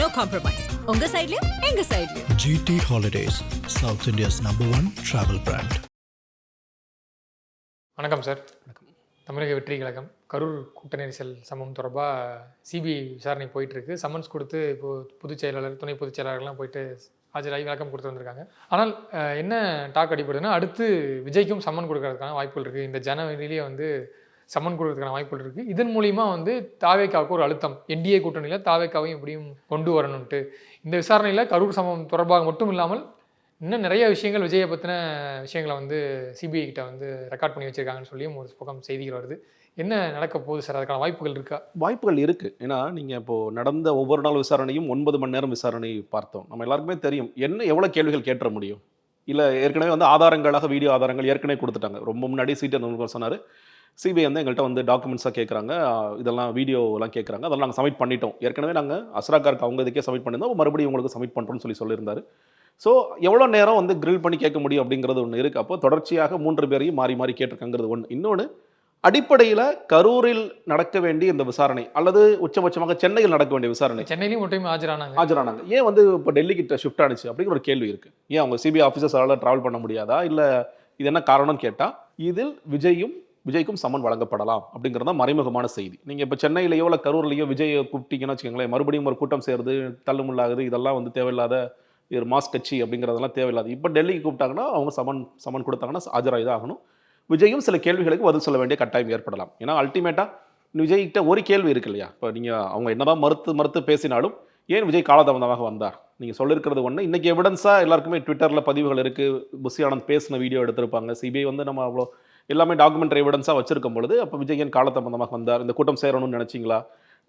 No compromise. உங்க சைடுலயும் எங்க சைடுலயும். GT Holidays, South India's #1 travel brand. வணக்கம் சார். தமிழக வெற்றி கழகம் கரூர் கூட்ட நெரிசல் சம்பவம் தொடர்பாக சிபிஐ விசாரணை போயிட்டுருக்கு. சம்மன்ஸ் கொடுத்து இப்போது பொதுச் செயலாளர், துணை பொதுச் செயலாளர்லாம் போயிட்டு ஆஜராகி விளக்கம் கொடுத்து வந்திருக்காங்க. ஆனால் என்ன டாக் அடிப்படுதுன்னா, அடுத்து விஜய்க்கும் சம்மன் கொடுக்கறதுக்கான வாய்ப்புகள் இருக்குது. இந்த ஜனவரியிலேயே வந்து சம்மன் கொடுக்கறதுக்கான வாய்ப்புகள் இருக்குது. இதன் மூலிமா வந்து தாவேக்காவுக்கு ஒரு அழுத்தம், என்டிஏ கூட்டணியில் தாவேக்காவையும் எப்படியும் கொண்டு வரணுன்ட்டு. இந்த விசாரணையில் கரூர் சம்பவம் தொடர்பாக மட்டும் இல்லாமல் இன்னும் நிறைய விஷயங்கள், விஜயை பற்றின விஷயங்களை வந்து சிபிஐ கிட்ட வந்து ரெக்கார்ட் பண்ணி வச்சிருக்காங்கன்னு சொல்லியும் ஒரு பக்கம் செய்திகள் வருது. என்ன நடக்க போகுது சார்? அதுக்கான வாய்ப்புகள் இருக்கா? வாய்ப்புகள் இருக்குது. ஏன்னா நீங்கள் இப்போது நடந்த ஒவ்வொரு நாள் விசாரணையும் 9 மணி நேரம் விசாரணை பார்த்தோம். நம்ம எல்லாருக்குமே தெரியும் எவ்வளோ கேள்விகள் கேட்டுற முடியும். இல்லை ஏற்கனவே வந்து ஆதாரங்களாக வீடியோ ஆதாரங்கள் ஏற்கனவே கொடுத்துட்டாங்க. ரொம்ப முன்னாடி சீட்டர் நண்பர் சொன்னார், சிபிஐ வந்து எங்கள்கிட்ட வந்து டாக்குமெண்ட்ஸாக கேட்குறாங்க, இதெல்லாம் வீடியோலாம் கேட்குறாங்க, அதெல்லாம் நாங்கள் சப்மிட் பண்ணிட்டோம். ஏற்கனவே நாங்கள் அஸ்ராக்காருக்கு அவங்க இதுக்கே சப்மிட் பண்ணியிருந்தோம், மறுபடியும் உங்களுக்கு சப்மிட் பண்ணுறோன்னு சொல்லியிருந்தார். ஸோ எவ்வளோ நேரம் வந்து கிரில் பண்ணி கேட்க முடியும் அப்படிங்கிறது ஒன்று இருக்குது. அப்போ தொடர்ச்சியாக 3 பேரையும் மாறி மாறி கேட்டிருக்காங்கிறது ஒன்று. இன்னொன்று, அடிப்படையில் கரூரில் நடக்க வேண்டிய இந்த விசாரணை அல்லது உச்சபட்சமாக சென்னையில் நடக்க வேண்டிய விசாரணை, சென்னையிலையும் ஒரு டைம் ஆஜரானாங்க, ஏன் வந்து இப்போ டெல்லிக்கிட்ட ஷிஃப்ட் ஆனிச்சு அப்படிங்கிற ஒரு கேள்வி இருக்குது. ஏன் அவங்க சிபிஐ ஆஃபீஸர்ஸால் ட்ராவல் பண்ண முடியாதா, இல்லை இது என்ன காரணம்னு கேட்டால், இதில் விஜய்க்கும் சம்மன் வழங்கப்படலாம் அப்படிங்கிறது தான் மறைமுகமான செய்தி. நீங்கள் இப்போ சென்னையிலையோ இல்லை கரூர்லையோ விஜயை கூப்பிட்டீங்கன்னு வச்சுக்கோங்களேன், மறுபடியும் ஒரு கூட்டம் சேருது, தள்ளுமுள்ளாகுது, இதெல்லாம் வந்து தேவையில்லாத ஒரு மாஸ் கட்சி அப்படிங்கிறதெல்லாம் தேவையில்லாது. இப்போ டெல்லிக்கு கூப்பிட்டாங்கன்னா அவங்க சம்மன் கொடுத்தாங்கன்னா ஆஜராகி தான் ஆகணும். விஜயும் சில கேள்விகளுக்கு பதில் சொல்ல வேண்டிய கட்டாயம் ஏற்படலாம். ஏன்னா அல்டிமேட்டாக விஜய்கிட்ட ஒரு கேள்வி இருக்கு இல்லையா? இப்போ நீங்கள் அவங்க என்னதான் மறுத்து பேசினாலும் ஏன் விஜய் காலதாமதமாக வந்தார்? நீங்கள் சொல்லியிருக்கிறது ஒன்று. இன்றைக்கி எவிடன்ஸாக எல்லாருக்குமே ட்விட்டரில் பதிவுகள் இருக்குது. புஷி ஆனந்த் பேசின வீடியோ எடுத்திருப்பாங்க. சிபிஐ வந்து நம்ம அவ்வளோ எல்லாமே டாக்குமெண்ட்ரி எவிடன்ஸாக வச்சிருக்கும் பொழுது, அப்போ விஜய் ஏன் காலதாமதமாக வந்தார்? இந்த கூட்டம் சேரணும்னு நினச்சிங்களா?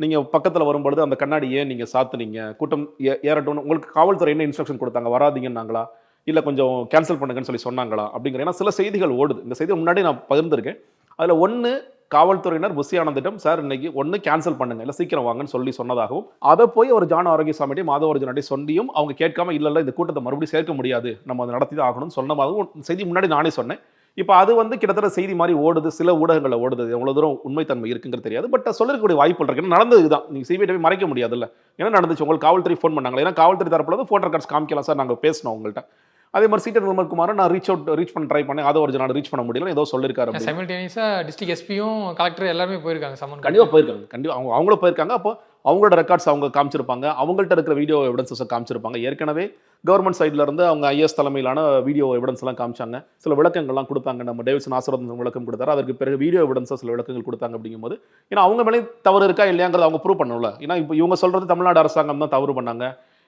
நீங்கள் பக்கத்தில் வரும்பொழுது அந்த கண்ணாடி ஏன் நீங்கள் சாத்துனீங்க? கூட்டம் ஏறட்டும்னு உங்களுக்கு காவல்துறை என்ன இன்ஸ்ட்ரக்ஷன் கொடுத்தாங்க? வராதிங்கன்னாங்களா, இல்லை கொஞ்சம் கேன்சல் பண்ணுங்கன்னு சொன்னாங்களா அப்படிங்கிற, ஏன்னா சில செய்திகள் ஓடுது. இந்த செய்தி முன்னாடி நான் பகிர்ந்திருக்கேன். அதில் ஒன்று, காவல்துறையினர் புஷி ஆனந்திடம் சார் இன்னைக்கு ஒன்று கேன்சல் பண்ணுங்க, இல்லை சீக்கிரம் வாங்கன்னு சொன்னதாகவும், அதை போய் ஒரு ஜான் ஆரோக்கியசாமிட்டையும் மாதவர்ஜனாட்டையும் சொல்லியும் அவங்க கேட்காம இல்லை இந்த கூட்டத்தை மறுபடியும் சேர்க்க முடியாது, நம்ம அதை நடத்தி தான் ஆகணும்னு சொன்னதாகவும் செய்தி முன்னாடி நானே சொன்னேன். இப்போ அது வந்து கிட்டத்தட்ட செய்தி மாதிரி ஓடுது, சில ஊடகங்களில் ஓடுது. எவ்வளோ தூரம் உண்மைத்தன்மை இருக்குங்கிறது தெரியாது. பட் சொல்லிருக்கக்கூடிய வாய்ப்புகள் இருக்கு. ஏன்னா நடந்தது தான், நீங்கள் சிபிஐ மறைக்க முடியாதுல்ல. ஏன்னா நடந்துச்சு, உங்களுக்கு காவல்துறை ஃபோன் பண்ணாங்க. ஏன்னா காவல்துறை தரப்புல வந்து ஃபோன் ரெக்கார்ட்ஸ் காமிக்கலாம் சார், நாங்கள் பேசணும் உங்கள்கிட்ட. அதே மாதிரி சீட்டர் நிர்மல்குமாரை நான் ரீச் பண்ண ட்ரை பண்ணேன், அதை ஒரு ரீச் பண்ண முடியல, ஏதோ சொல்லியிருக்காரு. சைமல்டேனியஸாக டிஸ்ட்ரிக்ட் எஸ்பியும் கலெக்டர் எல்லாருமே போயிருக்காங்க சம்மன். கண்டிப்பாக போயிருக்காங்க, அவங்களும் போயிருக்காங்க. அப்போ அவங்களோட ரெக்கார்ட்ஸ் அவங்க காமிச்சிருப்பாங்க, அவங்கள்ட்ட இருக்கிற வீடியோ எவிடன்ஸை காமிச்சிருப்பாங்க. ஏற்கனவே கவர்மெண்ட் சைடில் இருந்து அவங்க ஐஎஸ் தலைமையிலான வீடியோ எவிடன்ஸ் எல்லாம் காமிச்சாங்க, சில விளக்கங்கள்லாம் கொடுத்தாங்க. நம்ம டேவிட்சன் ஆசீர்வாதம் விளக்கம் கொடுத்தாரு, அதற்கு பிறகு வீடியோ எவிடன்ஸாக சில விளக்கங்கள் கொடுத்தாங்க. அப்படிங்கும்போது ஏன்னா அவங்க மேலே தவறு இருக்கா இல்லையாங்கிறது அவங்க ப்ரூவ் பண்ணல. ஏன்னா இப்போ இவங்க சொல்கிறது தமிழ்நாடு அரசாங்கம் தான் தவறு பண்ணாங்க,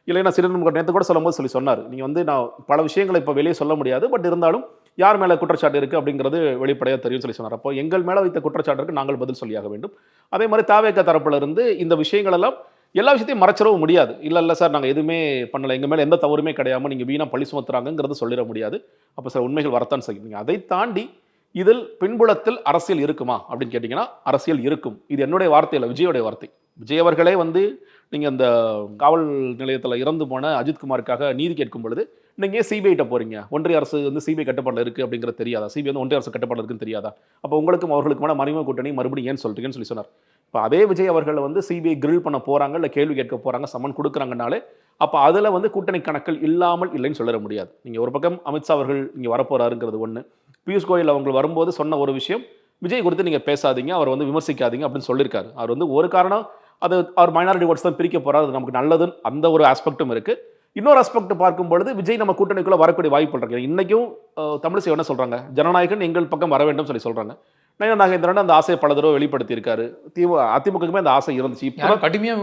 இல்லைன்னா சிறுநீர் நேற்று கூட சொல்லும்போது சொன்னார், நீங்கள் வந்து நான் பல விஷயங்களை இப்போ வெளியே சொல்ல முடியாது, பட் இருந்தாலும் யார் மேலே குற்றச்சாட்டு இருக்குது அப்படிங்கிறது வெளிப்படையாக தெரியும் சொன்னார். அப்போ எங்கள் மேலே வைத்த குற்றச்சாட்டுக்கு நாங்கள் பதில் சொல்லியாக வேண்டும். அதே மாதிரி தாவேக்கா தரப்புல இருந்து இந்த விஷயங்கள் எல்லாம் எல்லா விஷயத்தையும் மறைச்சிடவும் முடியாது. இல்லை சார் நாங்கள் எதுவுமே பண்ணலை, எங்கள் மேலே எந்த தவறுமே கிடையாமல் நீங்கள் வீணாக பழி சுமத்துறாங்கிறது சொல்லிட முடியாது. அப்போ சார் உண்மைகள் வரத்தான் செய்யுங்க. அதை தாண்டி இதில் பின்புலத்தில் அரசியல் இருக்குமா அப்படின்னு கேட்டிங்கன்னா அரசியல் இருக்கும். இது என்னுடைய வார்த்தை இல்லை, விஜயோடைய வார்த்தை. விஜய் அவர்களே வந்து நீங்கள் அந்த காவல் நிலையத்தில் இறந்து போன அஜித்குமாருக்காக நீதி கேட்கும் பொழுது நீங்கள் சிபிஐட்ட போகிறீங்க, ஒன்றிய அரசு வந்து சிபிஐ கட்டுப்பாடில் இருக்குது அப்படிங்கிறது தெரியாதா? சிபிஐ வந்து ஒன்றிய அரசு கட்டுப்பாடு இருக்குன்னு தெரியாதா? அப்போ உங்களுக்கும் அவர்களுக்குமான மறைமுக கூட்டணி மறுபடியும் ஏன் சொல்கிறீங்கன்னு சொன்னார். இப்போ அதே விஜய் அவர்கள் வந்து சிபிஐ கிரில் பண்ண போகிறாங்க, இல்லை கேள்வி கேட்க போகிறாங்க, சம்மன் கொடுக்குறாங்கனாலே அப்போ அதில் வந்து கூட்டணி கணக்கில் இல்லாமல் இல்லைன்னு சொல்லிட முடியாது. நீங்கள் ஒரு பக்கம் அமித்ஷா அவர்கள் இங்கே வரப்போகிறாருங்கிறது ஒன்று. பியூஷ் கோயல் அவங்க வரும்போது சொன்ன ஒரு விஷயம், விஜய் குறித்து நீங்கள் பேசாதீங்க, அவர் வந்து விமர்சிக்காதீங்க அப்படின்னு சொல்லியிருக்காரு. அவர் வந்து ஒரு காரணம் அது அவர் மைனாரிட்டி ஓட்ஸ் தான் பிரிக்க போகிறார், அது நமக்கு நல்லதுன்னு அந்த ஒரு ஆஸ்பெக்டும் இருக்குது. இன்னொரு ஆஸ்பெக்ட் பார்க்கும்பொழுது விஜய் நம்ம கூட்டணிக்குள்ளே வரக்கூடிய வாய்ப்பு இருக்கு. இன்றைக்கும் தமிழிசை என்ன சொல்கிறாங்க, ஜனநாயகன் எங்கள் பக்கம் வர வேண்டும் சொல்கிறாங்க. நயனா நாகேந்திரன் அந்த ஆசையை பல தடவை வெளிப்படுத்தியிருக்காரு. அதிமுகக்குமே அந்த ஆசை இருந்துச்சு. இப்போ கடுமையாக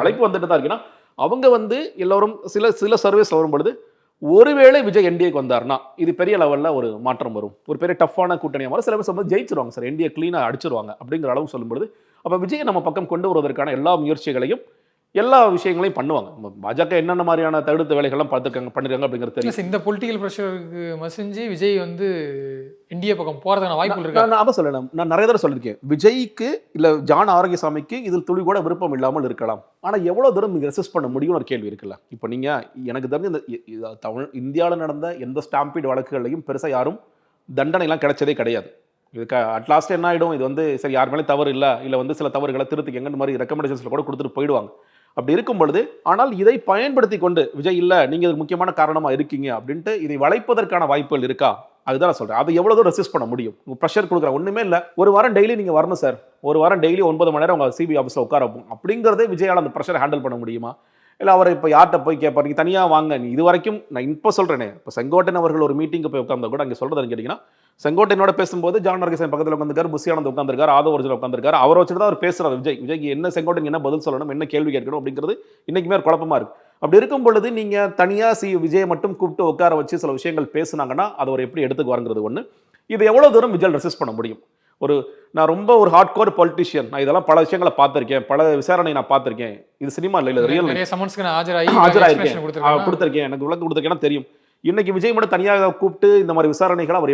அழைப்பு வந்துட்டு தான் இருக்குன்னா அவங்க வந்து எல்லோரும் சில சர்வீஸ் வரும்பொழுது ஒருவேளை விஜய் என்டிஏக்கு வந்தார்னா இது பெரிய லெவலில் ஒரு மாற்றம் வரும், ஒரு பெரிய டஃப்பான கூட்டணியாக வரும். சில பேர் சொல்லும்போது ஜெயிச்சிருவாங்க சார், என்டிஏ க்ளீனாக அடிச்சிருவாங்க அப்படிங்கிற அளவு சொல்லும்போது அப்போ விஜயை நம்ம பக்கம் கொண்டு வருவதற்கான எல்லா முயற்சிகளையும் எல்லா விஷயங்களையும் பண்ணுவாங்க. பாஜக என்னென்ன மாதிரியான தடுத்த வேலைகள்லாம் பண்ணிருக்காங்க அப்படிங்கிறது தெரியும். இந்த பொலிட்டிக்கல் ப்ரெஷருக்கு மசிஞ்சு விஜய் வந்து இந்தியா பக்கம் போகிறதுக்கான வாய்ப்பு இருக்கு. நான் அதை சொல்லலாம், நான் நிறைய தடவை சொல்லியிருக்கேன். விஜய்க்கு இல்லை ஜான் ஆரோக்கியசாமிக்கு இதில் துளி கூட விருப்பம் இல்லாமல் இருக்கலாம், ஆனால் எவ்வளோ தூரம் நீங்கள் ரெசிஸ்ட் பண்ண முடியும்னு ஒரு கேள்வி இருக்குல்ல. இப்போ நீங்கள் எனக்கு தெரிஞ்ச இந்த இந்தியாவில் நடந்த எந்த ஸ்டாம்பீட் வழக்குகளையும் பெருசாக யாரும் தண்டனைலாம் கிடைச்சதே கிடையாது. இதுக்கு அட்லாஸ்ட் என்ன ஆகிடும், இது வந்து சரி யார் மேலே தவறு இல்லை வந்து சில தவறுகளை திருத்திக்கங்கன்னு மாதிரி ரெக்கமெண்டேஷன்ஸில் கூட கொடுத்துட்டு போயிடுவாங்க. அப்படி இருக்கும் பொழுது, ஆனால் இதை பயன்படுத்தி கொண்டு விஜய் இல்ல நீங்க இதுக்கு முக்கியமான காரணமா இருக்கீங்க அப்படின்ட்டு இதை வளைப்பதற்கான வாய்ப்புகள் இருக்கா? அதுதான் நான் சொல்றேன். அதை எவ்வளவு தூரம் ரெசிஸ்ட் பண்ண முடியும்? பிரஷர் கொடுக்குற ஒண்ணுமே இல்ல. ஒரு வாரம் டெய்லி நீங்க வரணும் சார். ஒரு வாரம் டெய்லி 9 மணி நேரம் உங்க சிபிஐ ஆஃபீஸ்ல உட்கார வைப்போம். அப்படிங்கிறதே விஜயால அந்த பிரஷரை ஹேண்டில் பண்ண முடியுமா? இல்ல அவர் இப்ப யார்கிட்ட போய் கேட்பாரு? நீங்க தனியா வாங்க. நீ இது வரைக்கும் நான் இப்ப சொல்றேனே, இப்ப செங்கோட்டையன் அவர்கள் ஒரு மீட்டிங்கு போய் உட்கார்ந்தா கூட அங்க சொல்றது கேட்டீங்கன்னா, செங்கோட்டையனோட பேசும்போது ஜான் நரகேசன் பக்கத்துல உட்கார்ந்திருக்காரு, புஷியானந்த் உட்கார்ந்திருக்காரு, ஆதவ ஒரிஜினல் உட்கார்ந்திருக்காரு. அவரை வச்சுட்டு தான் அவர் பேசுறாரு விஜய். விஜய்க்கு என்ன செங்கோட்டையன் என்ன பதில் சொல்லணும், என்ன கேள்வி கேட்கணும் அப்படிங்கிறது இன்னைக்குமே ஒரு குழப்பமா இருக்கு. அப்படி இருக்கும் பொழுது நீங்க தனியா விஜயை மட்டும் கூப்பிட்டு உட்கார வச்சு சில விஷயங்கள் பேசுனாங்கன்னா அதை அவர் எப்படி எடுத்துக்குவாருங்கிறது ஒண்ணு. இது எவ்வளவு தூரம் விஜய் ரெசிஸ்ட் பண்ண முடியும்? நான் ரொம்ப ஒரு ஹார்ட் கோர் பொலிட்டிஷியன், நான் இதெல்லாம் பல விஷயங்களை பார்த்திருக்கேன், பல விசாரணை நான் பார்த்திருக்கேன். இது சினிமா இல்ல, ரியல் ஆஜராயிருக்கேன், கொடுத்திருக்கேன், எனக்கு விளக்கம் கொடுத்திருக்கேன்னா தெரியும். இன்னைக்கு விஜய் மட்டும் தனியாக கூப்பிட்டு இந்த மாதிரி விசாரணைகளை அவர்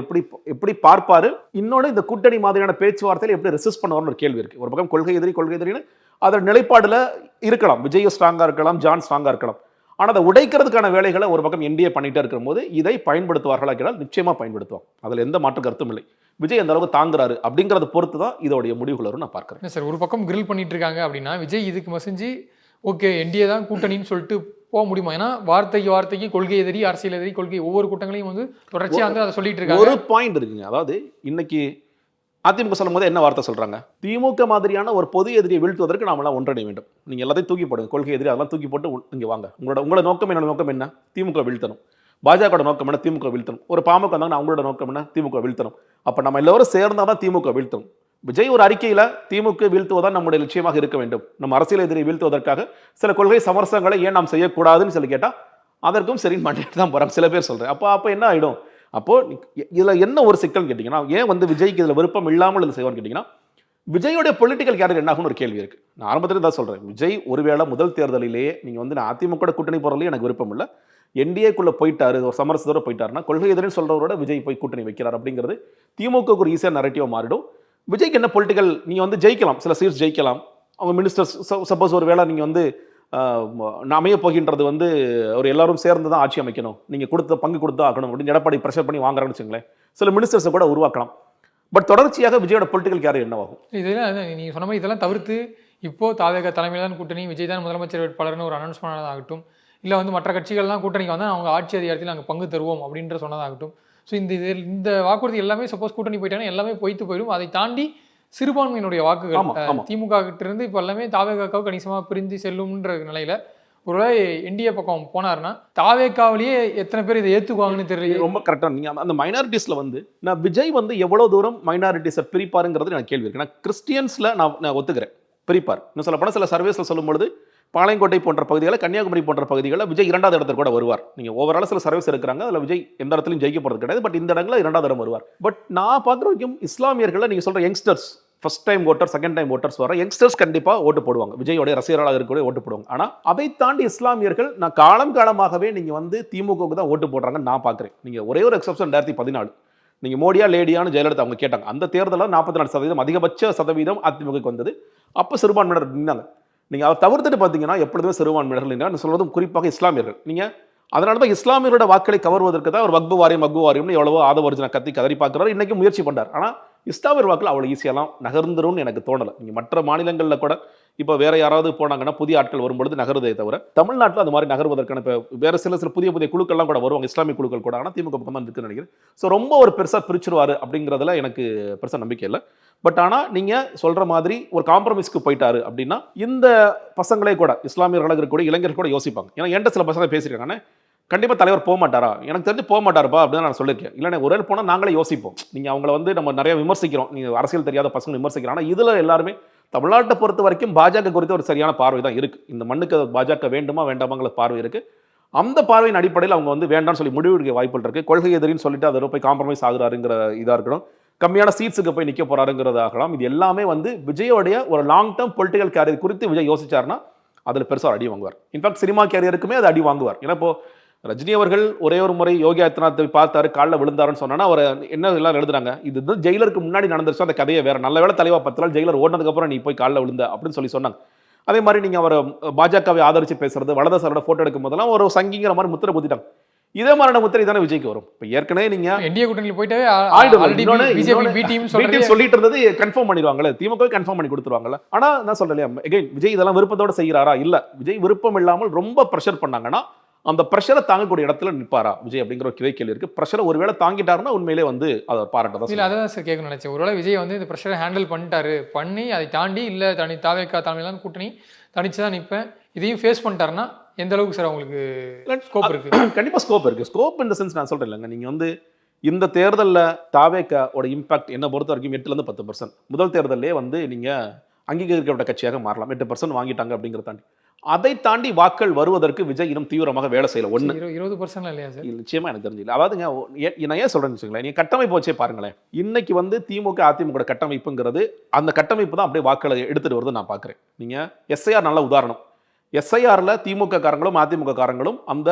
எப்படி பார்ப்பாரு? இன்னொன்று இந்த கூட்டணி மாதிரியான பேச்சுவார்த்தையில எப்படி ரெசிஸ்ட் பண்ணுவார்னு ஒரு கேள்வி இருக்கு. ஒரு பக்கம் கொள்கை எதிரின்னு அதோட நிலைப்பாடுல இருக்கலாம், விஜய் ஸ்ட்ராங்கா இருக்கலாம், ஜான் ஸ்ட்ராங்கா இருக்கலாம். ஆனால் அதை உடைக்கிறதுக்கான வேலைகளை ஒரு பக்கம் என்டிஏ பண்ணிட்டே இருக்கும் போது இதை பயன்படுத்துவார்களா கேட்டால் நிச்சயமா பயன்படுத்துவாங்க. அதில் எந்த மாற்று கருத்தும் இல்லை. விஜய் எந்த அளவுக்கு தாங்குறாரு அப்படிங்கறத பொறுத்து தான் இதோடைய முடிவுகள் வரும் நான் பார்க்கிறேன். சார் ஒரு பக்கம் கிரில் பண்ணிட்டு இருக்காங்க அப்படின்னா விஜய் இதுக்கு மசிஞ்சு ஓகே என்டிஏ தான் கூட்டணின்னு சொல்லிட்டு போக முடியுமா? ஏன்னா வார்த்தைக்கு கொள்கை எதிரி, அரசியல் எதிரி, கொள்கை ஒவ்வொரு கூட்டங்களையும் வந்து தொடர்ச்சியாக வந்து அதை சொல்லிட்டு இருக்காங்க. ஒரு பாயிண்ட் இருக்குங்க, அதாவது இன்னைக்கு அதிமுக சொல்லும் போது என்ன வார்த்தை சொல்றாங்க? திமுக மாதிரியான ஒரு பொது எதிரியை வீழ்த்துவதற்கு நாம எல்லாம் ஒன்றிணைய வேண்டும். நீங்க எல்லாத்தையும் தூக்கி போடுங்க, கொள்கை எதிரி அதெல்லாம் தூக்கி போட்டு இங்க வாங்க. உங்களோட நோக்கம் என்னோட நோக்கம் என்ன? திமுக வீழ்த்தணும். பாஜக நோக்கம் என்ன? திமுக வீழ்த்தணும். ஒரு பாமக வந்தாங்கன்னா அவங்களோட நோக்கம் என்ன? திமுக வீழ்த்தணும். அப்ப நம்ம எல்லாரும் சேர்ந்தாதான் திமுக வீழ்த்தணும். விஜய் ஒரு அறிக்கையில திமுக வீழ்த்துவதான் நம்முடைய லட்சியமாக இருக்க வேண்டும், நம்ம அரசியல் எதிரியை வீழ்த்துவதற்காக சில கொள்கை சமரசங்களை ஏன் நாம் செய்யக்கூடாதுன்னு சொல்லி கேட்டா அதற்கும் சரி மாட்டேட்டு தான் போறாங்க சில பேர் சொல்றேன். அப்ப என்ன ஆயிடும்? அப்போ இதுல என்ன ஒரு சிக்கல் கேட்டீங்கன்னா, ஏன் வந்து விஜய்க்கு இதுல விருப்பம் இல்லாமல் இது செய்வான்னு கேட்டீங்கன்னா, விஜயோட பொலிட்டிக்கல் கேரியர் என்ன ஆகும்னு ஒரு கேள்வி இருக்கு. நான் ஆரம்பத்துல தான் சொல்றேன், விஜய் ஒருவேளை முதல் தேர்தலிலேயே நீங்க வந்து நான் அதிமுக கூட்டணி போறதுலயே எனக்கு விருப்பம் இல்லை, என்டிஏக்குள்ள போயிட்டாரு, ஒரு சமரசத்தோட போயிட்டாருன்னா கொள்கை எதிரின்னு சொல்றவரோட விஜய் போய் கூட்டணி வைக்கிறார் அப்படிங்கிறது திமுக ஒரு ஈஸியா நரேட்டிவா மாறிடும். விஜய்க்கு என்ன பொலிட்டிக்கல், நீங்க வந்து ஜெயிக்கலாம், சில சீட்ஸ் ஜெயிக்கலாம், அவங்க மினிஸ்டர்ஸ் சப்போஸ் ஒரு வேளை நீங்க வந்து அமைய போகின்றது வந்து ஒரு எல்லாரும் சேர்ந்து தான் ஆட்சி அமைக்கணும், நீங்க பங்கு கொடுத்தா ஆகணும் அப்படின்னு எடப்பாடி பிரஷர் பண்ணி வாங்குறான்னு வச்சுங்களேன், சில மினிஸ்டர்ஸை கூட உருவாக்கலாம். பட் தொடர்ச்சியாக விஜயோட பொலிட்டிக்கல் கேரியர் என்னவாகும்? இதெல்லாம் நீங்க சொன்ன மாதிரி இதெல்லாம் தவிர்த்து இப்போ தாவேக தலைமையில் தான் கூட்டணி, விஜய் தான் முதலமைச்சர் வேட்பாளர்னு ஒரு அனௌன்ஸ்மெண்ட் ஆகட்டும், இல்லை வந்து மற்ற கட்சிகள்லாம் கூட்டணிக்கு வந்தால் அவங்க ஆட்சி அதிகாரத்தில் நாங்கள் பங்கு தருவோம் அப்படின்ற சொன்னதாகட்டும். ஸோ இந்த வாக்குறுதி எல்லாமே சப்போஸ் கூட்டணி போயிட்டாங்கன்னா எல்லாமே பொய்த்து போயிடும். அதை தாண்டி சிறுபான்மையினுடைய வாக்குகள் திமுக கிட்ட இருந்து இப்போ எல்லாமே தாவேகாவுக்கு கணிசமாக பிரிஞ்சு செல்லும்ன்ற நிலையில ஒருவேளை என்டிஏ பக்கம் போனாருன்னா தாவேகாவிலேயே எத்தனை பேர் இதை ஏற்றுக்குவாங்கன்னு தெரியல. ரொம்ப கரெக்டாக நீங்கள் அந்த மைனாரிட்டிஸில் வந்து நான் விஜய் வந்து எவ்வளோ தூரம் மைனாரிட்டிஸை பிரிப்பாருங்கிறது எனக்கு கேள்வி இருக்கு. நான் கிறிஸ்டியன்ஸில் நான் ஒத்துக்கிறேன் பிரிப்பார். இன்னும் சொல்ல போனால் சில சர்வேஸில் சொல்லும்பொழுது பாளையங்கோட்டை போன்ற பகுதிகளை, கன்னியாகுமரி போன்ற பகுதிகளில் விஜய் 2வது இடத்துல கூட வருவார். நீங்கள் ஓவரால் சில சர்வீஸ் இருக்கிறாங்க, அதில் விஜய் எந்த இடத்துலையும் ஜெயிக்க போகிறது கிடையாது. பட் இந்த இடங்களில் 2வது இடம் வருவார். பட் நான் பார்க்குற வரைக்கும் இஸ்லாமியர்களை நீங்கள் சொல்கிற youngsters, first time voter, second time voters வர யங்ஸ்டர்ஸ் கண்டிப்பாக ஓட்டு போடுவாங்க, விஜயோடைய ரசிகர்களாக இருக்கக்கூடிய ஓட்டு போடுவாங்க. ஆனால் அதை தாண்டி இஸ்லாமியர்கள் நான் காலமாகவே நீங்கள் வந்து திமுகவுக்கு தான் ஓட்டு போடுறாங்கன்னு நான் பார்க்குறேன். நீங்கள் ஒரே ஒரு எக்ஸப்ஷன் 2014 நீங்கள் மோடியா லேடியான்னு ஜெயலலிதா அவங்க கேட்டாங்க. அந்த தேர்தலில் 44% அதிகபட்ச சதவீதம் அதிமுகவுக்கு வந்தது. அப்போ சிறுபான்மையினர் நின்னாங்க. நீங்கள் அதை தவிர்த்துட்டு பார்த்தீங்கன்னா எப்பொழுதுமே சிறுபான்மையினர்கள் நான் சொல்வதும் குறிப்பாக இஸ்லாமியர்கள். நீங்கள் அதனால தான் இஸ்லாமியரோட வாக்களை கவர்வதற்கு தான் ஒரு வக்பு வாரியம்னு எவ்வளவோ ஆதவர்ஜன கதறி பார்க்குறாரு, இன்றைக்கும் முயற்சி பண்ணுறாரு. ஆனால் இஸ்லாமியர் வாக்கில் அவ்வளோ ஈஸியெல்லாம் நகர்ந்துரும்னு எனக்கு தோணலை. நீங்கள் மற்ற மாநிலங்களில் கூட இப்போ வேற யாராவது போனாங்கன்னா புதிய ஆட்கள் வரும்பொழுது நகருதே தவிர தமிழ்நாட்டில் அது மாதிரி நகர்வதற்கான இப்போ வேறு சில புதிய குழுக்கள்லாம் கூட வருவாங்க, இஸ்லாமிய குழுக்கள் கூட. ஆனால் திமுக பக்கம் தான் இருக்குன்னு நினைக்கிறேன். ஸோ ரொம்ப ஒரு பெருசாக பிரிச்சுருவார் அப்படிங்கிறதுல எனக்கு பெருசாக நம்பிக்கை இல்லை. பட் ஆனால் நீங்கள் சொல்கிற மாதிரி ஒரு காம்ப்ரமைஸ்க்கு போயிட்டாரு அப்படின்னா இந்த பசங்களே கூட இஸ்லாமியர்களாக இருக்கக்கூடிய இளைஞர்கள் கூட யோசிப்பாங்க. ஏன்னா என்கிட்ட சில பசங்க பேசியிருக்காங்க, கண்டிப்பாக தலைவர் போக மாட்டாரா, எனக்கு தெரிஞ்சு போக மாட்டாருப்பா அப்படின்னு நான் சொல்லியிருக்கேன். இல்லைன்னா ஒரே போனால் நாங்களே யோசிப்போம். நீங்கள் அவங்கள வந்து நம்ம நிறைய விமர்சிக்கிறோம், நீங்கள் அரசியல் தெரியாத பசங்க விமர்சிக்கிறோம். ஆனால் இதில் எல்லாருமே தமிழ்நாட்டை பொறுத்த வரைக்கும் பாஜக குறித்து ஒரு சரியான பார்வை தான் இருக்குது. இந்த மண்ணுக்கு பாஜக வேண்டுமா வேண்டாமாங்கிற பார்வை இருக்குது. அந்த பார்வையின் அடிப்படையில் அவங்க வந்து வேண்டாம்னு சொல்லி முடிவெடுக்க வாய்ப்புகள் இருக்குது. கொள்கை எதிரின்னு சொல்லிட்டு அதில் போய் காம்ப்ரமைஸ் ஆகுறாருங்கிற இதாக இருக்கணும், கம்மியான சீட்ஸுக்கு போய் நிற்க போறாருங்கிறதாகலாம். இது எல்லாமே வந்து விஜயோடைய ஒரு லாங் டேர்ம் பொலிட்டிக்கல் கேரியர் குறித்து விஜய் யோசிச்சாருன்னா அதில் பெருசாக அடி வாங்குவார். இன்ஃபேக்ட் சினிமா கேரியருக்குமே அது அடி வாங்குவார். ஏன்னா இப்போ ரஜினி அவர்கள் ஒரே ஒரு முறை யோகி ஆதித்யநாத்தை பார்த்தாரு, காலில் விழுந்தாருன்னு சொன்னா அவர் என்ன எல்லாம் எழுதுறாங்க, இது வந்து ஜெயிலருக்கு முன்னாடி நடந்துருச்சு, அந்த கதையை வேற, நல்ல வேளை தலைவா 10 நாள் ஜெயிலர் ஓடினதுக்கப்புறம் நீ போய் காலில் விழுந்த அப்படின்னு சொன்னாங்க. அதே மாதிரி நீங்கள் அவரை பாஜகவை ஆதரித்து பேசுறது, வலதுசாரோட ஃபோட்டோ எடுக்கும் போதெல்லாம் ஒரு சங்கிங்கிற மாதிரி முத்திரை குத்திட்டாங்க. இதே மாதிரியான முத்திரை தானே விஜய்க்கு வரும். இப்போ ஏற்கனவே நீங்க என்டிஏ கூட்டணியில் போயிட்டாவே ஆயிடும். ஆல்ரெடி பிஜேபி பி டீம் சொல்லிட்டு இருந்தது கன்ஃபார்ம் பண்ணிடுவாங்கல்ல, திமுக கன்ஃபார்ம் பண்ணி கொடுத்துருவாங்கல்ல. ஆனா நான் சொல்றேன் அகைன், விஜய் இதெல்லாம் விருப்பத்தோட செய்கிறாரா? இல்ல, விஜய் விருப்பம் இல்லாமல் ரொம்ப ப்ரெஷர் பண்ணாங்கன்னா அந்த ப்ரெஷரை தாங்கக்கூடிய இடத்துல நிற்பாரா விஜய் அப்படிங்கிற ஒரு கேள்வி இருக்கு. ப்ரெஷரை ஒருவேளை தாங்கிட்டாருன்னா உண்மையிலே வந்து அதை பாராட்டதான். இல்லை, அதான் சார் கேட்கணும்னு நினைச்சேன். ஒருவேளை விஜய் வந்து இந்த ப்ரெஷரை ஹேண்டில் பண்ணி அதை தாண்டி இல்லை தாவேக்கா தலைமையிலான கூட்டணி தனிச்சு தான் நிற்பேன் இதையும் ஃபேஸ் பண்ணிட்டாருன்னா எந்த அளவுக்கு சார் உங்களுக்கு ஸ்கோப் இருக்கு? கண்டிப்பா ஸ்கோப் இருக்கு. ஸ்கோப் இந்த சென்ஸ் நான் சொல்றேன் இல்லைங்க, நீங்க வந்து இந்த தேர்தலில் தாவேக்காவோட இம்பாக்ட் என்ன பொறுத்த வரைக்கும் 8% 10%. முதல் தேர்தலே வந்து நீங்க அங்கீகரிக்கப்பட்ட கட்சியாக மாறலாம். 8% வாங்கிட்டாங்க அப்படிங்கிறத தாண்டி அதை தாண்டி வாக்கள் வருவதற்கு விஜய் இன்னும் தீவிரமாக வேலை செய்யல. 20% இல்லையா சார்? நிச்சயமா எனக்கு தெரிஞ்சு. அதாவதுங்க, நான் ஏன் சொல்றேன்னு வச்சுங்களேன், நீங்க கட்டமைப்பு வச்சே பாருங்களேன். இன்னைக்கு வந்து திமுக அதிமுக கட்டமைப்புங்கிறது அந்த கட்டமைப்பு தான் அப்படியே வாக்களை எடுத்துட்டு வருது நான் பாக்குறேன். நீங்க எஸ்ஐஆர் நல்ல உதாரணம். எஸ்ஐஆர்ல திமுக காரங்களும் அதிமுக காரங்களும் அந்த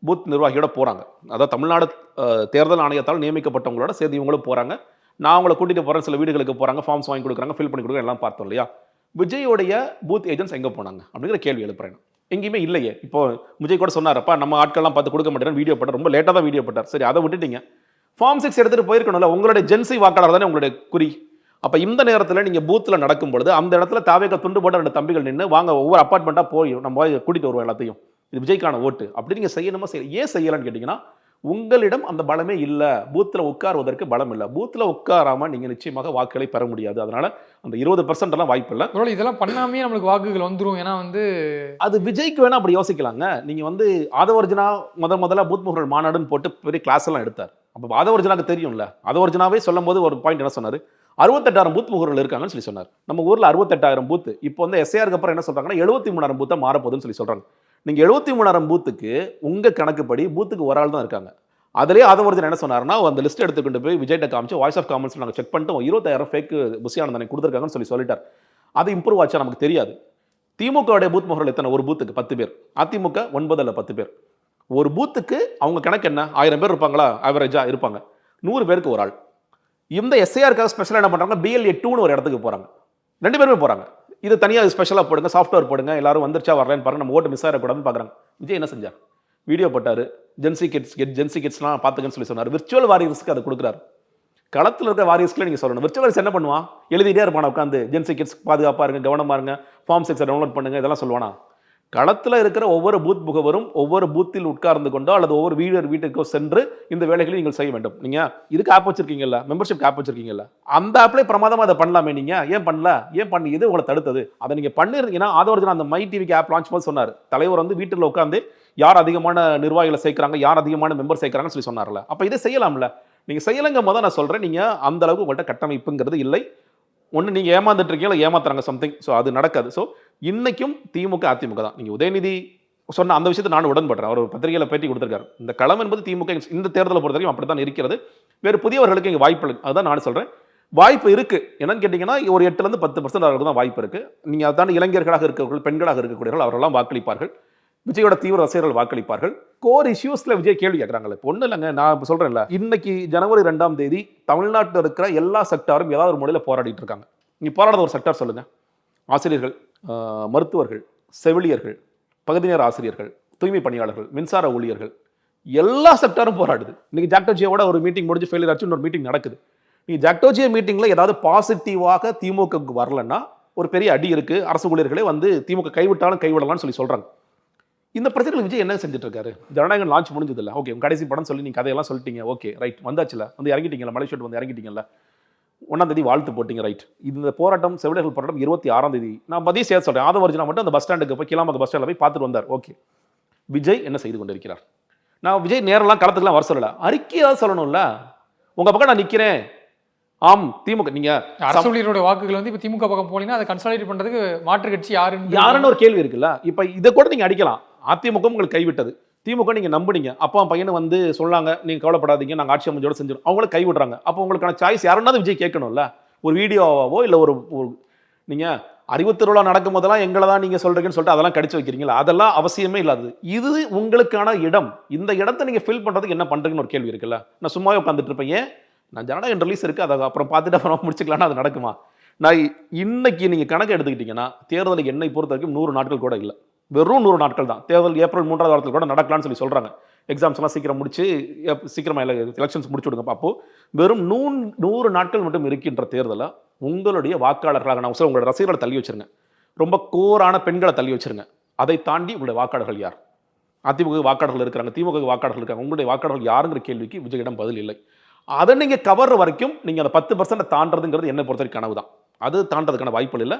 பூத் நிர்வாகியோட போறாங்க. அதாவது தமிழ்நாடு தேர்தல் ஆணையத்தால் நியமிக்கப்பட்டவங்களோட சேர்ந்து இவங்களும் போறாங்க. நான் அவங்களை கூட்டிட்டு போறேன், சில வீடுகளுக்கு போறாங்க, ஃபார்ம்ஸ் வாங்கி கொடுக்குறாங்க, ஃபில் பண்ணி கொடுக்குறாங்க, எல்லாம் பார்த்தோம் இல்லையா? விஜயோடைய பூத் ஏஜென்ட்ஸ் எங்கே போனாங்க அப்படிங்கிற கேள்வி எழுப்புறேன். எங்கேயுமே இல்லையே. இப்போ விஜய் கூட சொன்னாரப்பா, நம்ம ஆட்கள்லாம் பார்த்து கொடுக்க மாட்டேன், வீடியோ போட்டார், ரொம்ப லேட்டாக தான் வீடியோ போட்டார். சரி, அதை விட்டுட்டீங்க. ஃபார்ம் 6 எடுத்துகிட்டு போயிருக்கணும்ல, உங்களுடைய ஜென்சி வாக்காளர் தானே உங்களுடைய குறி. அப்போ இந்த நேரத்தில் நீங்கள் பூத்தில் நடக்கும் பொழுது அந்த இடத்துல தாவேக்கா துண்டு போட்ட 2 தம்பிகள் நின்று வாங்க ஒவ்வொரு அப்பார்ட்மெண்ட்டாக போய் நம்ம கூட்டிகிட்டு வருவோம் எல்லாத்தையும், இது விஜய்க்கான ஓட்டு அப்படி நீங்கள் செய்யணுமா? ஏன் செய்யலான்னு கேட்டிங்கன்னா, உங்களிடம் அந்த பலமே இல்லை. பூத்தில் உட்காருவதற்கு பலம் இல்லை. பூத்தில் உட்காராமல் நீங்கள் நிச்சயமாக வாக்குகளை பெற முடியாது. அதனால அந்த 20% வாய்ப்பு இல்லை. இதெல்லாம் பண்ணாமே நம்மளுக்கு வாக்குகள் வந்துடும். ஏன்னா வந்து அது விஜய்க்கு வேணா அப்படி யோசிக்கலாங்க. நீங்கள் வந்து ஆதவர்ஜனா முதல்ல பூத் முகர்கள் மாநாடுன்னு போட்டு பெரிய கிளாஸ் எல்லாம் எடுத்தார். அப்போ ஆதவர்ஜனாக்கு தெரியும்ல. ஆதவர்ஜனாவே சொல்லும் போது ஒரு பாயிண்ட் என்ன சொன்னார், 68,000 பூத் முகர்கள் இருக்காங்கன்னு சொல்லி சொன்னார். நம்ம ஊரில் 68,000 பூத்து. இப்போ வந்து எஸ்ஐஆருக்கு அப்புறம் என்ன சொல்றாங்கன்னா 73,000 பூத்தா மாறப்போகுதுன்னு சொல்லி சொல்றாங்க. நீங்க 73,000 பூத்துக்கு உங்க கணக்குப்படி பூத்துக்கு ஒரு ஆள் தான் இருக்காங்க. அதுலேயே ஆதவர்ஜன் என்ன சொன்னார்னா, அந்த லிஸ்ட் எடுத்துக்கிட்டு போய் விஜய்கிட்ட காமிச்சு வாய்ஸ் ஆஃப் காமன்ஸ் நாங்கள் செக் பண்ணிட்டு 20,000 ஃபேக் புஷியானந்தனை கொடுத்துருக்காங்கன்னு சொல்லிட்டார். அது இம்ப்ரூவ் ஆச்சா நமக்கு தெரியாது. திமுகவுடைய பூத் முகர்கள் எத்தனை? ஒரு பூத்துக்கு 10 பேர். அதிமுக 9 அல்ல 10 பேர். ஒரு பூத்துக்கு அவங்க கணக்கு என்ன? 1000 பேர் இருப்பாங்களா? ஆவரேஜா இருப்பாங்க. 100 பேருக்கு ஒரு ஆள். இந்த எஸ்ஐஆருக்காக ஸ்பெஷலாக என்ன பண்ணுறாங்க, BLA 2ன்னு ஒரு இடத்துக்கு போகிறாங்க. 2 பேருமே போகிறாங்க. இது தனியாக ஸ்பெஷலாக போடுங்க, சாஃப்ட்வேர் போடுங்க, எல்லாரும் வந்துருச்சா வரலன்னு பாருங்க, நம்ம ஓட்டு மிஸ் ஆகக்கூடாதுன்னு பார்க்குறாங்க. விஜய் என்ன செஞ்சார்? வீடியோ போட்டார். ஜென்சி கிட்ஸ்லாம் பார்த்துக்கன்னு சொல்லி சொன்னார். விர்ச்சுவல் வாரியர்ஸ்க்கு அதை கொடுக்குறாரு. களத்தில் இருக்கிற வாரியர்ஸ்க்குள்ள நீங்கள் சொல்லணும். விர்ச்சுவல் வாரியர்ஸ் என்ன பண்ணுவான்? எழுதிட்டே இருப்பான உட்காந்து, ஜென்சி கிட்ஸ் பாதுகாப்பாக இருங்க, கவனமாக இருங்க, ஃபார்ம் 6 டவுன்லோட் பண்ணுங்க, இதெல்லாம் சொல்லுவானா? களத்தில் இருக்கிற ஒவ்வொரு பூத் முகவரும் ஒவ்வொரு பூத்தில் உட்கார்ந்து கொண்டோ அல்லது ஒவ்வொரு வீட்டுக்கோ சென்று இந்த வேலைகளை நீங்கள் செய்ய வேண்டும். நீங்கள் இதுக்கு ஆப் வச்சிருக்கீங்கல்ல, மெம்பர்ஷிப் ஆப் வச்சிருக்கீங்கல்ல, அந்த ஆப்லேயே பிரமாதமாக அதை பண்ணலாமே. நீங்கள் ஏன் பண்ணல? இது உங்களை தடுத்தது. அதை நீங்கள் பண்ணிருந்தீங்கன்னா, ஆதவர்ஜன் அந்த மை டிவிக்கு ஆப் லான்ச் போது சொன்னார், தலைவர் வந்து வீட்டில் உட்காந்து யார் அதிகமான நிர்வாகிகளை சேர்க்குறாங்க, யார் அதிகமான மெம்பர் சேர்க்குறாங்கன்னு சொல்லி சொன்னார்ல. அப்போ இதை செய்யலாம்ல. நீங்கள் செய்யலைங்க போது நான் சொல்கிறேன், நீங்கள் அந்த அளவுக்கு உங்கள்கிட்ட கட்டமைப்புங்கிறது இல்லை. ஒன்று நீங்கள் ஏமாந்துட்டு இருக்கீங்களா, ஏமாத்துறாங்க சம்திங். ஸோ அது நடக்காது. ஸோ இன்னைக்கும் திமுக அதிமுக தான். நீங்கள் உதயநிதி சொன்ன அந்த விஷயத்தை நான் உடன்படுறேன். அவர் பத்திரிகையில் பேட்டி கொடுத்துருக்காரு. இந்த களம் என்பது திமுக இந்த தேர்தலை பொறுத்த வரைக்கும் அப்படி தான் இருக்கிறது. வேறு புதியவர்களுக்கு இங்கே வாய்ப்பு இல்லை. அதுதான் நான் சொல்கிறேன், வாய்ப்பு இருக்குது. என்னன்னு கேட்டிங்கன்னா, ஒரு 8% 10% அவர்களுக்கு தான் வாய்ப்பு இருக்குது. நீங்கள் அதான் இளைஞர்களாக இருக்கக்கூடிய, பெண்களாக இருக்கக்கூடியவர்கள் அவரெல்லாம் வாக்களிப்பார்கள். விஜயோட தீவிர ரசிகர்கள் வாக்களிப்பார்கள். கோர் இஷ்யூஸில் விஜய் கேள்வி கேட்குறாங்களே, ஒன்றும் இல்லைங்க. நான் இப்போ சொல்கிறேன்ல, இன்னைக்கு ஜனவரி 2ஆம் தேதி தமிழ்நாட்டில் இருக்கிற எல்லா செக்டாரும் ஏதாவது ஒரு முறையில் போராடிட்டு இருக்காங்க. நீ போராடாத ஒரு செக்டார் சொல்லுங்கள். ஆசிரியர்கள், மருத்துவர்கள், செவிலியர்கள், பகுதி நேர ஆசிரியர்கள், தூய்மை பணியாளர்கள், மின்சார ஊழியர்கள், எல்லா செக்டாரும் போராடுது. இன்னைக்கு ஜாக்டோஜியோட ஒரு மீட்டிங் முடிஞ்சு ஃபெயிலியர் ஆச்சு, இன்னொரு மீட்டிங் நடக்குது. நீ ஜாக்டோஜியோ மீட்டிங்கில் ஏதாவது பாசிட்டிவாக திமுகவுக்கு வரலன்னா ஒரு பெரிய அடி இருக்குது. அரசு ஊழியர்களே வந்து திமுக கைவிட்டாலும் கைவிடலாம்னு சொல்லி சொல்கிறாங்க. இந்த பிரச்சனைகள் விஜய் என்ன செஞ்சுட்டு இருக்காரு? ஜனநாயகம் லான்ச் முடிஞ்சது இல்லை, ஓகே, கடைசி படம் சொல்லி நீங்கள் கதையெல்லாம் சொல்லிட்டீங்க, ஓகே ரைட், வந்தாச்சுல, வந்து இறங்கிட்டீங்களா, மலேசியா வந்து இறங்கிட்டீங்கல்ல, 1ஆம் தேதி வாழ்த்து போட்டிங்க, ரைட். இந்த போராட்டம், செவிலியர்கள் போராட்டம் 26ஆம் தேதி. நான் மதியம் சேர்த்து சொல்கிறேன், ஆதவர்ஜனா மட்டும் அந்த பஸ் ஸ்டாண்டுக்கு போய் கிளாமக்க பஸ் ஸ்டாண்டில் போய் பார்த்துட்டு வந்தார், ஓகே. விஜய் என்ன செய்து கொண்டிருக்கிறார்? நான் விஜய் நேரெல்லாம் களத்துக்குலாம் வர சொல்லலை, அறிக்கையாவது சொல்லணும்ல. உங்கள் பக்கம் நான் நிற்கிறேன். ஆம், திமுக நீங்கள் அரசு ஊழியரோட வாக்குகள் வந்து இப்போ திமுக பக்கம் போனீங்கன்னா அதை கன்சாலிடேட் பண்ணுறதுக்கு மாற்று கட்சி யாருன்னு ஒரு கேள்வி இருக்குல்ல. இப்போ இதை கூட நீங்கள் அடிக்கலாம். அதிமுக உங்களுக்கு கைவிட்டது, திமுக நீங்கள் நம்புனீங்க, அப்போ பையனை வந்து சொன்னாங்க, நீங்கள் கவலைப்படாதீங்க, நாங்கள் ஆட்சி அமைஞ்சோட செஞ்சிடும், அவங்கள கைவிடுறாங்க. அப்போ உங்களுக்கான சாய்ஸ் யாருன்னாவது விஜய் கேட்கணும்ல. ஒரு வீடியோவோ இல்லை ஒரு நீங்கள் அறிவுத்திருவிழா நடக்கும் போதெல்லாம் எங்களை தான் நீங்கள் சொல்கிறீங்கன்னு சொல்லிட்டு அதெல்லாம் கடிச்சு வைக்கிறீங்களா? அதெல்லாம் அவசியமே இல்லாதது. இது உங்களுக்கான இடம். இந்த இடத்த நீங்கள் ஃபில் பண்ணுறதுக்கு என்ன பண்ணுறீங்கன்னு ஒரு கேள்வி இருக்குல்ல. நான் சும்மாவே உட்காந்துட்டு இருப்பேன். ஏன்? நான் ஜனநாயகம் ரிலீஸ் இருக்குது, அதை அப்புறம் பார்த்துட்டு அப்புறம் முடிச்சுக்கலான்னா அது நடக்குமா? நான் இன்னைக்கு நீங்கள் கணக்கு எடுத்துக்கிட்டிங்கன்னா, தேர்தலுக்கு என்னை பொறுத்த வரைக்கும் 100 நாட்கள் கூட இல்லை, வெறும் 100 நாட்கள் தான். தேர்தல் ஏப்ரல் 3ஆம் வாரத்தில் கூட நடக்கலாம்னு சொல்லி சொல்கிறாங்க. எக்ஸாம்ஸ்லாம் சீக்கிரம் முடிச்சு சீக்கிரமாக எலெக்ஷன்ஸ் முடிச்சு விடுங்க. அப்போது வெறும் 100 நாட்கள் மட்டும் இருக்கின்ற தேர்தலை உங்களுடைய வாக்காளர்களாக நான் சொல்ல உங்களோட ரசிகர்களை தள்ளி வச்சிருங்க, ரொம்ப கோரான பெண்களை தள்ளி வச்சிருங்க. அதை தாண்டி உங்களுடைய வாக்காளர்கள் யார்? அதிமுக வாக்காளர்கள் இருக்கிறாங்க, திமுக வாக்காளர்கள் இருக்காங்க, உங்களுடைய வாக்காளர்கள் யாருங்கிற கேள்விக்கு விஜயிடம் பதில் இல்லை. அதை நீங்கள் கவர்ற வரைக்கும் நீங்கள் அந்த 10% தாண்டதுங்கிறது என்னை பொறுத்த வரைக்கும் கனவு தான். அது தாண்டதுக்கான வாய்ப்புகள் இல்லை.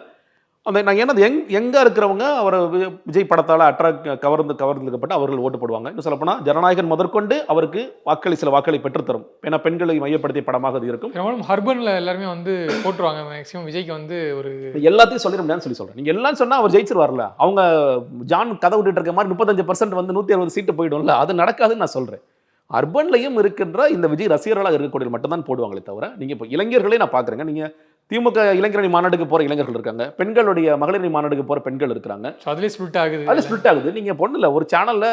அந்த நான் ஏன்னா எங்கே இருக்கிறவங்க அவர் விஜய் படத்தால் கவர்ந்துக்கப்பட்டு அவர்கள் ஓட்டு போடுவாங்க. இன்னும் சொல்லப்போனால் ஜனநாயகன் முதற்கொண்டு அவருக்கு சில வாக்களை பெற்றுத்தரும். ஏன்னா பெண்களை மையப்படுத்திய படமாக அது இருக்கும். ஹர்பன்ல எல்லாருமே வந்து போட்டுருவாங்க. மேக்ஸிமம் விஜய்க்கு வந்து ஒரு எல்லாத்தையும் சொல்லிட முடியாதுன்னு சொல்கிறேன். நீங்கள் எல்லாம் சொன்னால் அவர் ஜெயிச்சிருவார்ல. அவங்க ஜான் கதை விட்டுட்டு இருக்க மாதிரி 35% வந்து 160 சீட்டு போயிடும்ல, அது நடக்காதுன்னு நான் சொல்கிறேன். அர்பன்லையும் இருக்கின்ற இந்த விஜய் ரசிகர்களாக இருக்கக்கூடிய மட்டும்தான் போடுவாங்களே தவிர, நீங்கள் இப்போ இளைஞர்களே நான் பார்க்குறேங்க. நீங்கள் திமுக இளைஞரணி மாநாடுக்கு போகிற இளைஞர்கள் இருக்காங்க, பெண்களுடைய மகளிரணி மாநாடுக்கு போகிற பெண்கள் இருக்கிறாங்க. அதுலேயே ஸ்பிளிட் ஆகுது. நீங்கள் பொண்ணு இல்லை, ஒரு சேனலில்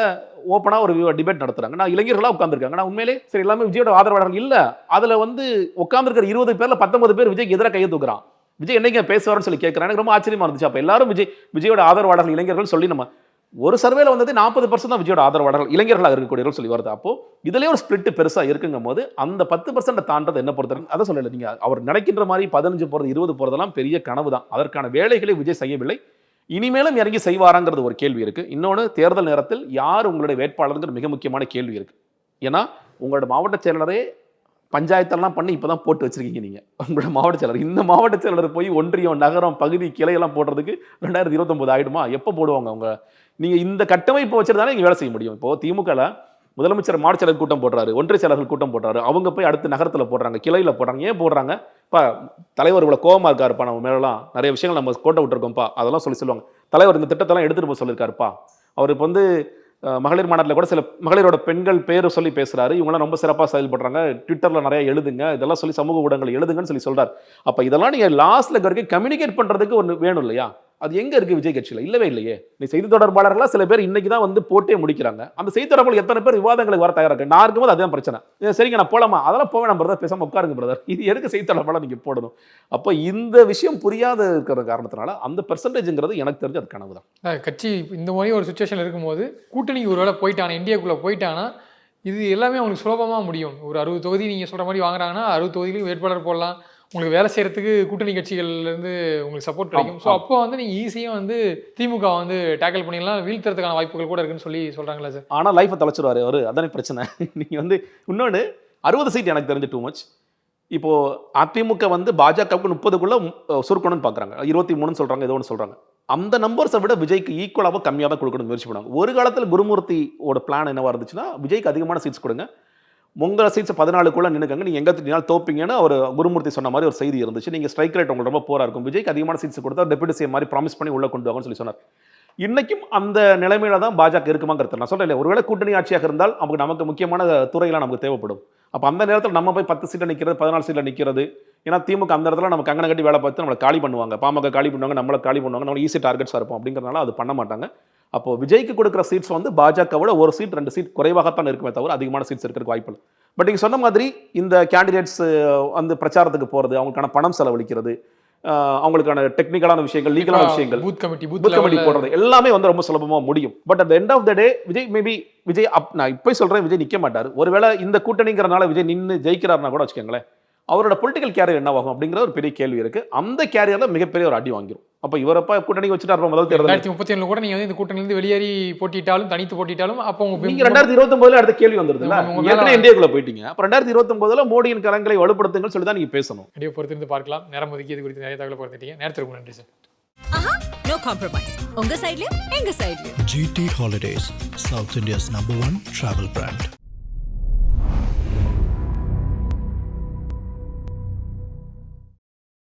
ஓப்பனாக ஒரு டிபேட் நடத்துகிறாங்க. நான் இளைஞர்களாக உட்காந்துருக்காங்க. நான் உண்மையிலே சரி எல்லாமே விஜயோட ஆதரவாளர்கள் இல்லை. அதில் வந்து உட்காந்துருக்கிற 20 பேரில் 19 பேர் விஜய்க்கு எதிராக கையை தூக்குறான். விஜய் என்னைக்கு பேசுவார்னு சொல்லி கேட்குறேன். எனக்கு ரொம்ப ஆச்சரியமா இருந்துச்சு. அப்போ எல்லாரும் விஜயோட ஆதரவாளர்கள் இளைஞர்கள் சொல்லி நம்ம ஒரு சர்வேல வந்தது 40% தான் விஜயோட ஆதரவாளர்கள் இளைஞர்களாக இருக்கக்கூடியவர்கள் சொல்லி வருது. அப்போ இதுலேயே ஒரு ஸ்பிளிட் பெருசாக இருக்குங்கும் போது அந்த 10% தாண்டது என்ன பொறுத்தவரைக்கும் அதை சொல்லலை. நீங்கள் அவர் நினைக்கின்ற மாதிரி 15 போகிறது 20 போகிறதெல்லாம் பெரிய கனவு தான். அதற்கான வேலைகளை விஜய் செய்யவில்லை. இனிமேலும் இறங்கி செய்வாராங்கிறது ஒரு கேள்வி இருக்குது. இன்னொன்று, தேர்தல் நேரத்தில் யார் உங்களுடைய வேட்பாளருங்கிற மிக முக்கியமான கேள்வி இருக்குது. ஏன்னா உங்களோட மாவட்ட செயலரே பஞ்சாயத்தெல்லாம் பண்ணி இப்போ தான் போட்டு வச்சிருக்கீங்க. நீங்கள் உங்களோட மாவட்ட செயலர், இந்த மாவட்ட செயலர் போய் ஒன்றியம், நகரம், பகுதி, கிளையெல்லாம் போடுறதுக்கு 2029 ஆகிடுமா? எப்போ போடுவாங்க அவங்க? நீங்கள் இந்த கட்டமைப்பு வச்சிருந்தாலே நீங்கள் வேலை செய்ய முடியும். இப்போது திமுகவில் முதலமைச்சர் மாவட்ட செயலர் கூட்டம் போடுறாரு, ஒன்றிய செயலர்கள் கூட்டம் போடுறாரு, அவங்க போய் அடுத்து நகரத்தில் போடுறாங்க, கிளையில் போடுறாங்க. ஏன் போடுறாங்க? இப்போ தலைவர் இவ்வளோ கோவமாக இருக்காருப்பா, நம்ம மேலாம் நிறைய விஷயங்கள் நம்ம கோட்டை விட்டுருக்கோம்ப்பா, அதெல்லாம் சொல்லுவாங்க. தலைவர் இந்த திட்டத்தெல்லாம் எடுத்துகிட்டு போய் சொல்லியிருக்காருப்பா. அவர் இப்போ வந்து மகளிர் மாநாட்டில் கூட சில மகளிரோட பெண்கள் பேர் சொல்லி பேசுகிறாரு. இவங்களாம் ரொம்ப சிறப்பாக செயல்படுறாங்க, ட்விட்டரில் நிறைய எழுதுங்க, இதெல்லாம் சொல்லி சமூக ஊடகங்கள் எழுதுங்கன்னு சொல்லி சொல்கிறார். அப்போ இதெல்லாம் நீங்கள் லாஸ்ட்டில் வரைக்கும் கம்யூனிகேட் பண்ணுறதுக்கு ஒன்று வேணும் இல்லையா? அது எங்கே இருக்குது விஜய் கட்சியில்? இல்லவே இல்லையே. நீ செய்தி தொடர்பாளர்களாக சில பேர் இன்றைக்கி தான் வந்து போட்டே முடிக்கிறாங்க. அந்த செய்தி தொடர்பாளர் எத்தனை பேர் விவாதங்களுக்கு வர தயாராக நான் இருக்கும்போது அதுதான் பிரச்சனை. சரிங்க நான் போகலாமா? அதெல்லாம் போவேன் நான் பிரதர், பேசாமல் உட்காருங்க பிரதர். இது எதுக்கு செய்தி தொடர்பாளர் நீங்கள் போடணும்? அப்போ இந்த விஷயம் புரியாத இருக்கிற காரணத்தினால அந்த பெர்சன்டேஜுங்கிறது எனக்கு தெரிஞ்சு அது கனவு தான். கட்சி இந்த மாதிரி ஒரு சுச்சுவேஷன் இருக்கும்போது கூட்டணிக்கு ஒரு வேளை போயிட்டானா, இந்தியாவுக்குள்ளே போயிட்டானா இது எல்லாமே அவங்களுக்கு சுலபமாக முடியும். ஒரு 60 தொகுதி நீங்கள் சொல்கிற மாதிரி வாங்குறாங்கன்னா 60 தொகுதியிலும் வேட்பாளர் போடலாம். உங்களுக்கு வேலை செய்கிறதுக்கு கூட்டணி கட்சிகள்லேருந்து உங்களுக்கு சப்போர்ட் கிடைக்கும். ஸோ அப்போ வந்து நீங்கள் ஈஸியாக வந்து திமுக வந்து டேக்கிள் பண்ணிடலாம், வீழ்த்துறதுக்கான வாய்ப்புகள் கூட இருக்குன்னு சொல்கிறாங்களா சார்? ஆனால் லைஃப்பை தொலைச்சிருவாரு அவர், அதானே பிரச்சனை. நீங்கள் வந்து இன்னொன்று 60 சீட் எனக்கு தெரிஞ்சு டூ மச். இப்போது அதிமுக வந்து பாஜகவுக்கு 30க்குள்ளே சுருக்கணும்னு பார்க்குறாங்க, 23 சொல்கிறாங்க, ஏதோ ஒன்று சொல்கிறாங்க. அந்த நம்பர்ஸை விட விஜய்க்கு ஈக்குவலாக கம்மியாக தான் கொடுக்கணும்னு முயற்சி பண்ணுவாங்க. ஒரு காலத்தில் குருமூர்த்தியோட பிளான் என்னவாக இருந்துச்சுன்னா, விஜய்க்கு அதிகமான சீட்ஸ் கொடுங்க, உங்கள் சீட்ஸ் 14க்குள்ளே நின்றுக்கங்க, நீங்கள் எங்கே திட்டினாலும் தோப்பீங்கன்னு ஒரு குருமூர்த்தி சொன்ன மாதிரி ஒரு செய்தி இருந்துச்சு. நீங்கள் ஸ்ட்ரைக் ரேட் உங்களுக்கு ரொம்ப போராக இருக்கும், விஜய்க்கு அதிகமான சீட்ஸ் கொடுத்தா டெபுட்டி சிஎம் மாதிரி ப்ராமிஸ் பண்ணி உள்ளே கொண்டு வாங்கன்னு சொல்லி சொன்னார். இன்றைக்கும் அந்த நிலைமையில தான் பாஜக இருக்குமாங்கிறது நான் சொல்கிறேன். ஒருவேளை கூட்டணி ஆட்சியாக இருந்தால் நமக்கு முக்கியமான துறையெல்லாம் நமக்கு தேவைப்படும். அப்போ அந்த நேரத்தில் நம்ம போய் 10 சீட்டில் நிற்கிறது, 14 சீட்டில் நிற்கிறது. ஏன்னா திமுக அந்த இடத்துல நமக்கு அங்கனை கட்டி வேலை பார்த்து நம்மளை காலி பண்ணுவாங்க, பாமக காலி பண்ணுவாங்க, நம்மளை காலி பண்ணுவாங்க, நம்ம ஈஸி டார்கெட்ஸாக இருப்போம். அப்படிங்கிறதுனால அது பண்ண மாட்டாங்க. அப்போது விஜய்க்கு கொடுக்குற சீட்ஸ் வந்து பாஜகவோட 1 சீட் 2 சீட் குறைவாகத்தான் இருக்குமே தவிர அதிகமான சீட்ஸ் இருக்கிறதுக்கு வாய்ப்பு இல்லை. பட் நீங்கள் சொன்ன மாதிரி இந்த கேண்டிடேட்ஸ் வந்து பிரச்சாரத்துக்கு போகிறது, அவங்களுக்கான பணம் செலவழிக்கிறது, அவங்களுக்கான டெக்னிக்கலான விஷயங்கள், லீகலான விஷயங்கள், பூத் கமிட்டி போடுறது எல்லாமே வந்து ரொம்ப சுலபமாக முடியும். But at end of the day Vijay நான் இப்போ சொல்கிறேன், விஜய் நிற்க மாட்டார். ஒருவேளை இந்த கூட்டணிங்கிறனால விஜய் நின்று ஜெயிக்கிறாருன்னா கூட வச்சுக்கோங்களேன், அவரோட பொலிட்டிக்கல் கேரியர் என்னவாகும் அப்படிங்கிற ஒரு பெரிய கேள்வி இருக்குது. அந்த கேரியரில் மிகப்பெரிய ஒரு அடி வாங்கிடும். அப்போ இவரப்பா கூட்டணி வச்சுட்டு முதல் தேர்தல் 2037 கூட நீங்கள் வந்து இந்த கூட்டணியிலிருந்து வெளியேறி போட்டிட்டாலும் தனித்து போட்டிட்டாலும் அப்போ நீங்கள் 2029 அடுத்த கேள்வி வந்துருதுல்ல, ஏற்கனவே இந்தியாவுக்குள்ள போயிட்டீங்க. அப்போ 2029 மோடியின் கரங்களை வலுப்படுத்துங்கள் சொல்லி தான் நீங்கள் பேசணும். அப்படியே பொறுத்திருந்து பார்க்கலாம். நேரம் ஒதுக்கியது குறித்து நிறைய தகவல் பொறுத்துட்டீங்க. நேரத்திற்கு நன்றி சார். No compromise. உங்க சைடுலயும் எங்க சைடுலயும். GT Holidays, South India's #1 travel brand.